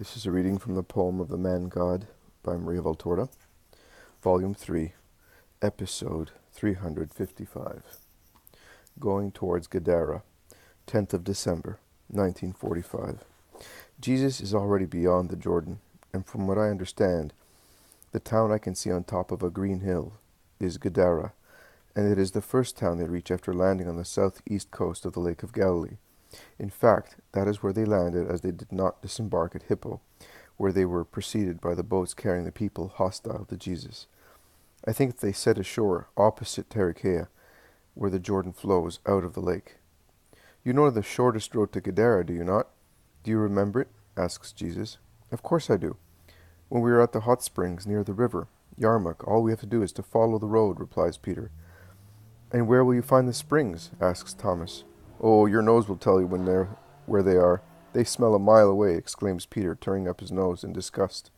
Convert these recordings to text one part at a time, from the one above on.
This is a reading from the poem of The Man God by Maria Valtorta, Volume 3, Episode 355. Going towards Gadara, 10th of December, 1945. Jesus is already beyond the Jordan, and from what I understand, the town I can see on top of a green hill is Gadara, and it is the first town they reach after landing on the southeast coast of the Lake of Galilee. In fact, that is where they landed, as they did not disembark at Hippo, where they were preceded by the boats carrying the people hostile to Jesus. I think they set ashore opposite Heretical, where the Jordan flows out of the lake. You know the shortest road to Gadara, do you not? Do you remember it? Asks Jesus. Of course I do. When we are at the hot springs near the river, Yarmuk, all we have to do is to follow the road, replies Peter. And where will you find the springs? Asks Thomas. Oh, your nose will tell you where they are. They smell a mile away, exclaims Peter, turning up his nose in disgust.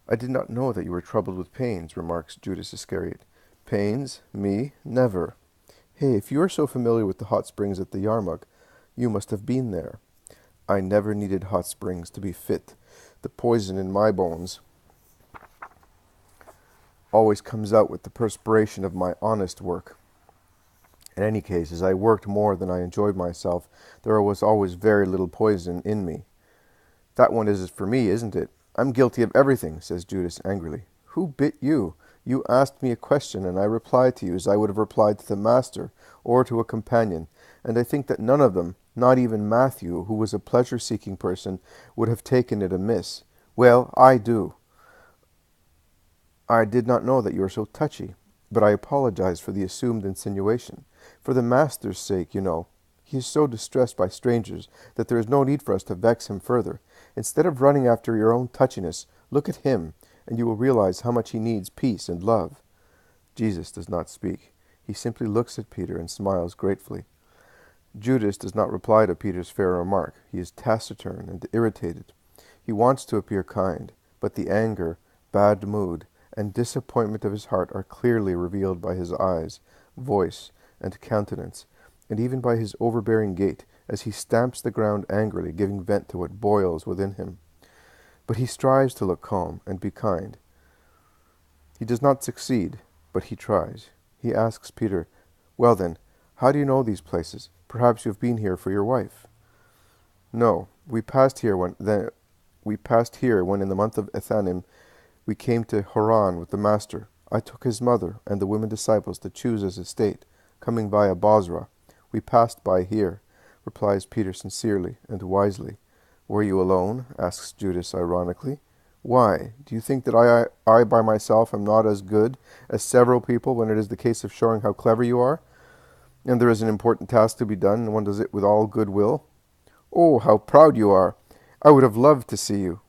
I did not know that you were troubled with pains, remarks Judas Iscariot. Pains? Me? Never. Hey, if you are so familiar with the hot springs at the Yarmuk, you must have been there. I never needed hot springs to be fit. The poison in my bones always comes out with the perspiration of my honest work. In any case, as I worked more than I enjoyed myself, there was always very little poison in me. That one is for me, isn't it? I'm guilty of everything, says Judas angrily. Who bit you? You asked me a question, and I replied to you as I would have replied to the master or to a companion, and I think that none of them, not even Matthew, who was a pleasure-seeking person, would have taken it amiss. Well, I do. I did not know that you are so touchy, but I apologize for the assumed insinuation. For the master's sake, you know. He is so distressed by strangers that there is no need for us to vex him further. Instead of running after your own touchiness, look at him, and you will realize how much he needs peace and love. Jesus does not speak. He simply looks at Peter and smiles gratefully. Judas does not reply to Peter's fair remark. He is taciturn and irritated. He wants to appear kind, but the anger, bad mood, and disappointment of his heart are clearly revealed by his eyes, voice, and countenance, and even by his overbearing gait, as he stamps the ground angrily, giving vent to what boils within him. But he strives to look calm and be kind. He does not succeed, but he tries. He asks Peter, Well then, how do you know these places? Perhaps you have been here for your wife. No, we passed here when in the month of Ethanim we came to Haran with the master. I took his mother and the women disciples to choose his estate, coming via Bozrah. We passed by here, replies Peter sincerely and wisely. Were you alone? Asks Judas ironically. Why? Do you think that I by myself am not as good as several people when it is the case of showing how clever you are? And there is an important task to be done, and one does it with all good will? Oh, how proud you are! I would have loved to see you.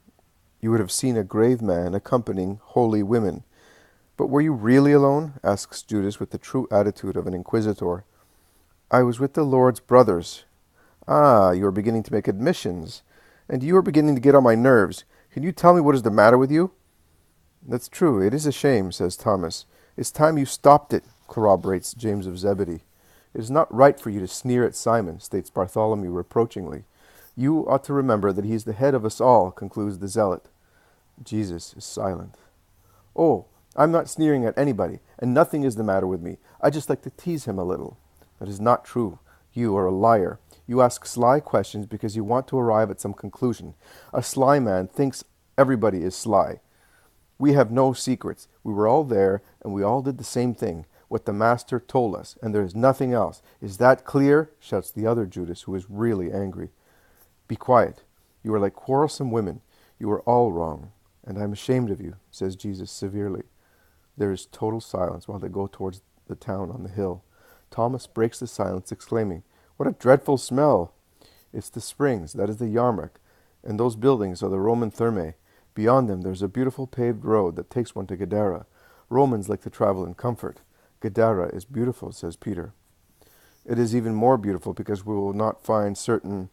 You would have seen a grave man accompanying holy women. But were you really alone? Asks Judas with the true attitude of an inquisitor. I was with the Lord's brothers. Ah, you are beginning to make admissions. And you are beginning to get on my nerves. Can you tell me what is the matter with you? That's true. It is a shame, says Thomas. It's time you stopped it, corroborates James of Zebedee. It is not right for you to sneer at Simon, states Bartholomew reproachingly. You ought to remember that he is the head of us all, concludes the zealot. Jesus is silent. Oh, I'm not sneering at anybody, and nothing is the matter with me. I just like to tease him a little. That is not true. You are a liar. You ask sly questions because you want to arrive at some conclusion. A sly man thinks everybody is sly. We have no secrets. We were all there, and we all did the same thing, what the master told us, and there is nothing else. Is that clear? Shouts the other Judas, who is really angry. Be quiet. You are like quarrelsome women. You are all wrong, and I am ashamed of you, says Jesus severely. There is total silence while they go towards the town on the hill. Thomas breaks the silence, exclaiming, What a dreadful smell! It's the springs, that is the Yarmuk, and those buildings are the Roman thermae. Beyond them there is a beautiful paved road that takes one to Gadara. Romans like to travel in comfort. Gadara is beautiful, says Peter. It is even more beautiful because we will not find certain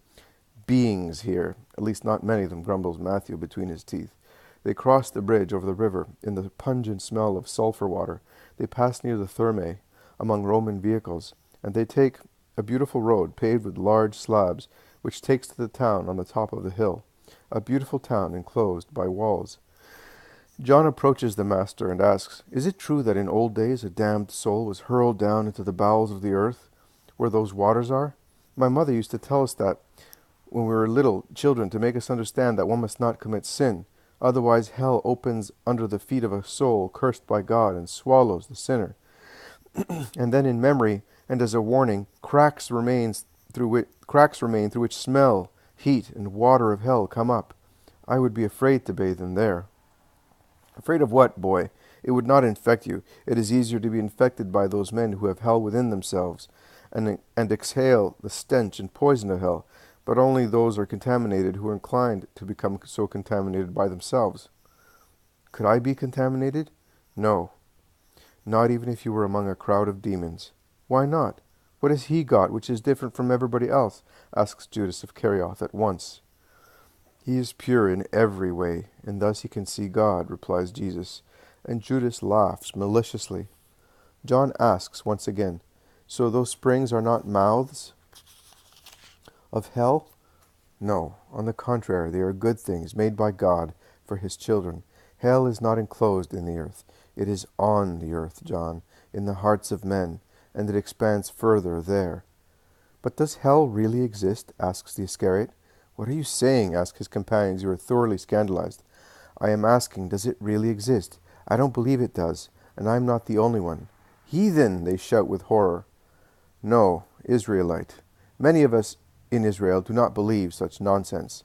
beings here, at least not many of them, grumbles Matthew between his teeth. They cross the bridge over the river in the pungent smell of sulphur water. They pass near the thermae among Roman vehicles, and they take a beautiful road paved with large slabs, which takes to the town on the top of the hill. a beautiful town enclosed by walls. John approaches the master and asks, "Is it true that in old days a damned soul was hurled down into the bowels of the earth, where those waters are? My mother used to tell us that when we were little children to make us understand that one must not commit sin. Otherwise hell opens under the feet of a soul cursed by God and swallows the sinner. And then in memory and as a warning, cracks remain through which smell, heat, and water of hell come up. I would be afraid to bathe in there." "Afraid of what, boy? It would not infect you. It is easier to be infected by those men who have hell within themselves, and exhale the stench and poison of hell. But only those are contaminated who are inclined to become so contaminated by themselves." "Could I be contaminated?" "No, not even if you were among a crowd of demons." "Why not? What has he got which is different from everybody else?" asks Judas of Kerioth at once. "He is pure in every way, and thus he can see God," replies Jesus, and Judas laughs maliciously. John asks once again, "So those springs are not mouths of hell?" "No, on the contrary, they are good things made by God for his children. Hell is not enclosed in the earth. It is on the earth, John, in the hearts of men, and it expands further there." "But does hell really exist?" asks the Iscariot. "What are you saying?" ask his companions, who are thoroughly scandalized. "I am asking, does it really exist? I don't believe it does, and I am not the only one." "Heathen!" they shout with horror. "No, Israelite. Many of us in Israel do not believe such nonsense."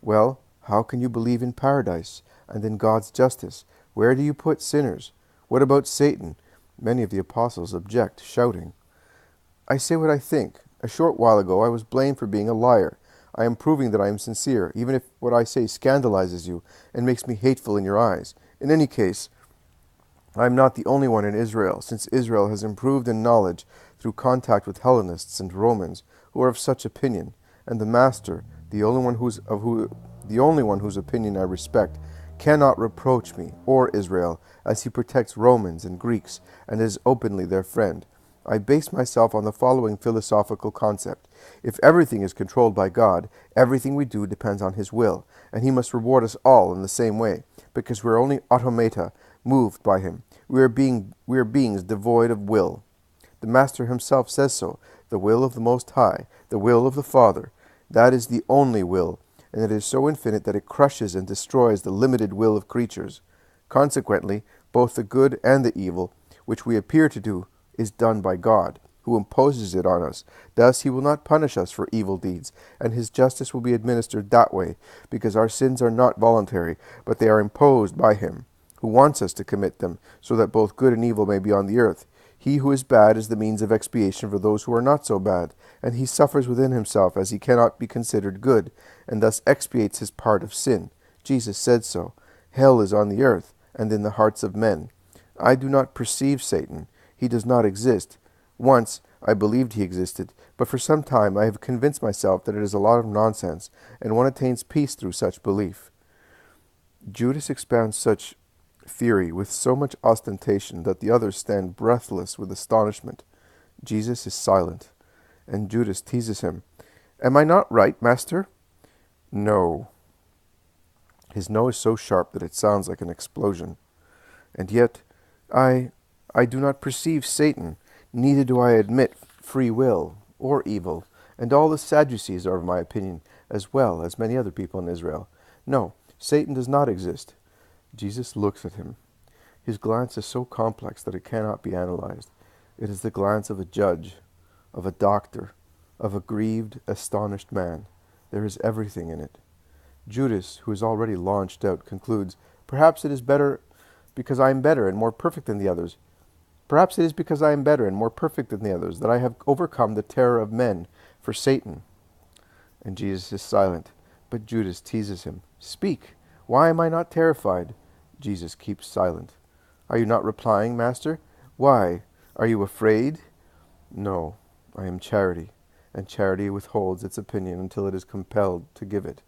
"Well, how can you believe in paradise and in God's justice? Where do you put sinners? What about Satan?" Many of the apostles object, shouting. "I say what I think. A short while ago I was blamed for being a liar. I am proving that I am sincere, even if what I say scandalizes you and makes me hateful in your eyes. In any case, I am not the only one in Israel, since Israel has improved in knowledge through contact with Hellenists and Romans who are of such opinion, and the Master, the only one whose opinion I respect, cannot reproach me or Israel, as he protects Romans and Greeks and is openly their friend. I base myself on the following philosophical concept. If everything is controlled by God, everything we do depends on his will, and he must reward us all in the same way, because we are only automata moved by him. We are beings devoid of will. The Master himself says so, the will of the Most High, the will of the Father. That is the only will, and it is so infinite that it crushes and destroys the limited will of creatures. Consequently, both the good and the evil, which we appear to do, is done by God, who imposes it on us. Thus he will not punish us for evil deeds, and his justice will be administered that way, because our sins are not voluntary, but they are imposed by him, who wants us to commit them, so that both good and evil may be on the earth. He who is bad is the means of expiation for those who are not so bad, and he suffers within himself as he cannot be considered good, and thus expiates his part of sin. Jesus said so. Hell is on the earth, and in the hearts of men. I do not perceive Satan. He does not exist. Once I believed he existed, but for some time I have convinced myself that it is a lot of nonsense, and one attains peace through such belief. Judas expounds such theory with so much ostentation that the others stand breathless with astonishment. Jesus is silent, and Judas teases him. "Am I not right, Master?" "No." His no is so sharp that it sounds like an explosion. "And yet, I do not perceive Satan, neither do I admit free will or evil, and all the Sadducees are of my opinion, as well as many other people in Israel. No, Satan does not exist." Jesus looks at him. His glance is so complex that it cannot be analyzed. It is the glance of a judge, of a doctor, of a grieved, astonished man. There is everything in it. Judas, who is already launched out, concludes, "Perhaps it is because I am better and more perfect than the others. Perhaps it is because I am better and more perfect than the others that I have overcome the terror of men for Satan." And Jesus is silent, but Judas teases him. "Speak. Why am I not terrified?" Jesus keeps silent. "Are you not replying, Master? Why? Are you afraid?" "No, I am charity, and charity withholds its opinion until it is compelled to give it.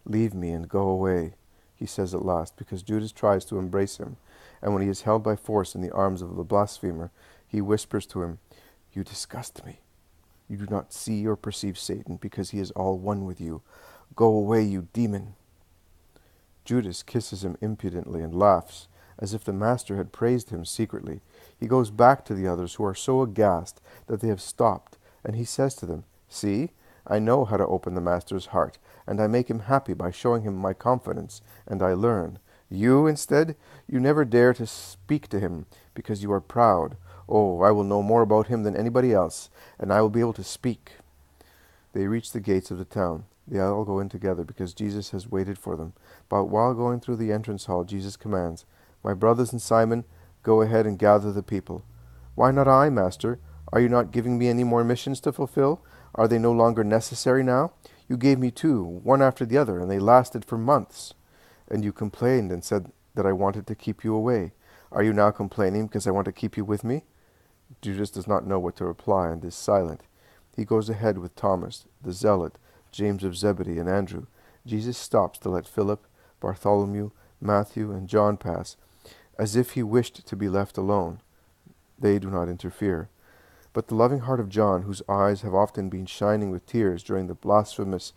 Leave me and go away," he says at last, because Judas tries to embrace him, and when he is held by force in the arms of the blasphemer, he whispers to him, "You disgust me. You do not see or perceive Satan, because he is all one with you. Go away, you demon." Judas kisses him impudently and laughs, as if the master had praised him secretly. He goes back to the others, who are so aghast that they have stopped, and he says to them, "See, I know how to open the master's heart, and I make him happy by showing him my confidence, and I learn. You, instead, you never dare to speak to him, because you are proud. Oh, I will know more about him than anybody else, and I will be able to speak." They reach the gates of the town. They all go in together, because Jesus has waited for them. But while going through the entrance hall, Jesus commands, "My brothers and Simon, go ahead and gather the people." "Why not I, Master? Are you not giving me any more missions to fulfill? Are they no longer necessary now? You gave me 2, one after the other, and they lasted for months. And you complained and said that I wanted to keep you away. Are you now complaining because I want to keep you with me?" Judas does not know what to reply and is silent. He goes ahead with Thomas, the zealot, James of Zebedee, and Andrew. Jesus stops to let Philip, Bartholomew, Matthew, and John pass, as if he wished to be left alone. They do not interfere. But the loving heart of John, whose eyes have often been shining with tears during the blasphemous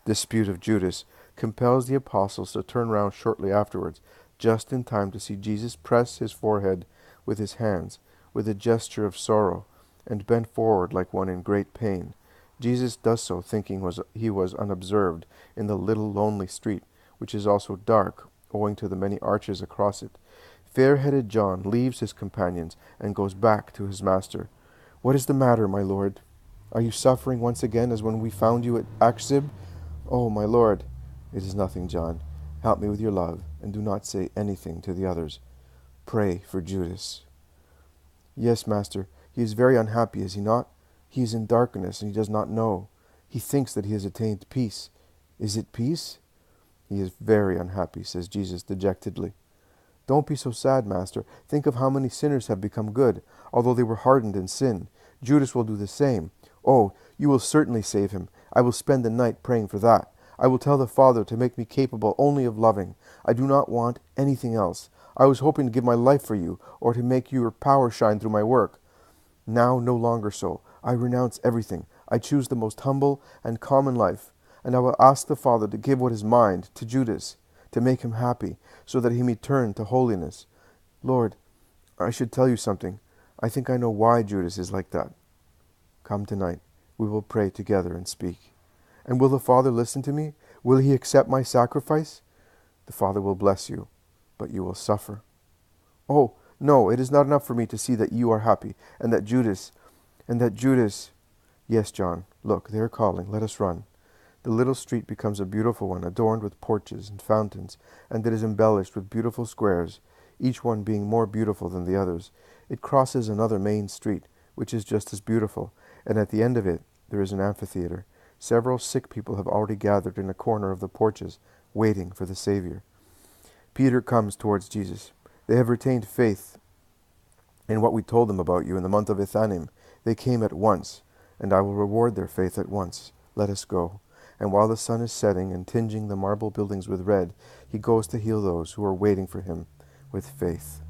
dispute of Judas, compels the apostles to turn round shortly afterwards, just in time to see Jesus press his forehead with his hands, with a gesture of sorrow, and bend forward like one in great pain. Jesus does so, thinking he was unobserved in the little lonely street, which is also dark, owing to the many arches across it. Fair-headed John leaves his companions and goes back to his master. "What is the matter, my lord? Are you suffering once again as when we found you at Achzib?" "Oh, my lord." "It is nothing, John. Help me with your love, and do not say anything to the others. Pray for Judas." "Yes, master. He is very unhappy, is he not? He is in darkness, and he does not know. He thinks that he has attained peace. Is it peace?" "He is very unhappy," says Jesus dejectedly. "Don't be so sad, master. Think of how many sinners have become good, although they were hardened in sin. Judas will do the same. Oh, you will certainly save him. I will spend the night praying for that. I will tell the Father to make me capable only of loving. I do not want anything else. I was hoping to give my life for you, or to make your power shine through my work. Now no longer so. I renounce everything. I choose the most humble and common life, and I will ask the Father to give what is mine to Judas, to make him happy, so that he may turn to holiness. Lord, I should tell you something. I think I know why Judas is like that. Come tonight. We will pray together and speak. And will the Father listen to me? Will he accept my sacrifice? The Father will bless you, but you will suffer. Oh, no, it is not enough for me to see that you are happy, and that Judas... Yes, John, look, they are calling. Let us run. The little street becomes a beautiful one, adorned with porches and fountains, and it is embellished with beautiful squares, each one being more beautiful than the others. It crosses another main street, which is just as beautiful, and at the end of it there is an amphitheater. Several sick people have already gathered in a corner of the porches, waiting for the Savior. Peter comes towards Jesus. "They have retained faith in what we told them about you in the month of Ethanim. They came at once, and I will reward their faith at once. Let us go." And while the sun is setting and tinging the marble buildings with red, he goes to heal those who are waiting for him with faith.